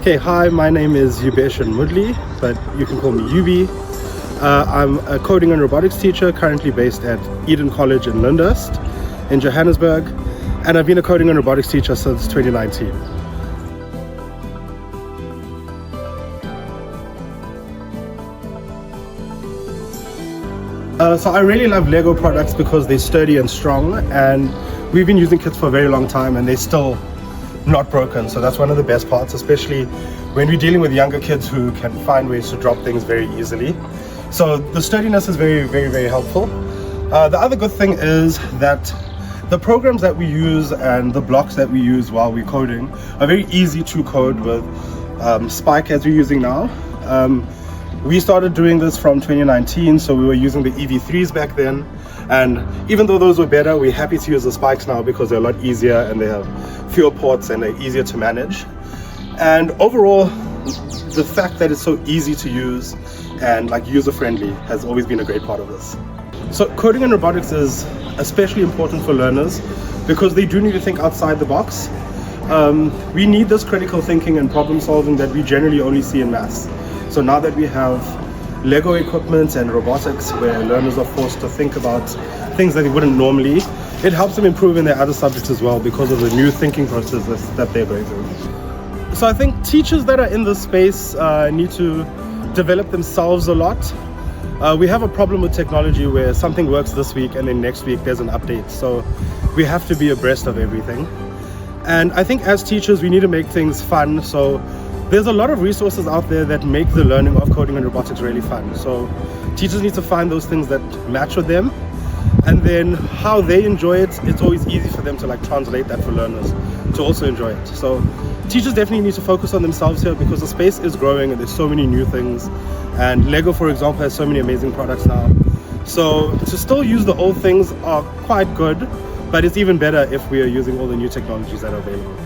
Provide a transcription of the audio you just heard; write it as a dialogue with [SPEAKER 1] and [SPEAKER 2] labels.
[SPEAKER 1] Okay, hi, my name is Yubeshan Moodley, but you can call me Yubie. I'm a coding and robotics teacher currently based at Eden College in Lyndhurst in Johannesburg, and I've been a coding and robotics teacher since 2019. So I really love Lego products because they're sturdy and strong, and we've been using kits for a very long time and they're still not broken. So that's one of the best parts, especially when we're dealing with younger kids who can find ways to drop things very easily. So the sturdiness is very helpful. The other good thing is that the programs that we use and the blocks that we use while we're coding are very easy to code with. Spike, as we're using now. We started doing this from 2019, so we were using the EV3s back then, and even though those were better, we're happy to use the Spikes now because they're a lot easier and they have fewer ports and they're easier to manage. And overall, the fact that it's so easy to use and like user-friendly has always been a great part of this. So coding and robotics is especially important for learners because they do need to think outside the box. We need this critical thinking and problem solving that we generally only see in maths. So now that we have Lego equipment and robotics where learners are forced to think about things that they wouldn't normally, it helps them improve in their other subjects as well because of the new thinking processes that they're going through. So I think teachers that are in this space need to develop themselves a lot. We have a problem with technology where something works this week and then next week there's an update. So we have to be abreast of everything. And I think as teachers we need to make things fun. So there's a lot of resources out there that make the learning of coding and robotics really fun. So teachers need to find those things that match with them, and then how they enjoy it, it's always easy for them to like translate that for learners to also enjoy it. So teachers definitely need to focus on themselves here because the space is growing and there's so many new things, and Lego, for example, has so many amazing products now. So to still use the old things are quite good, but it's even better if we are using all the new technologies that are available.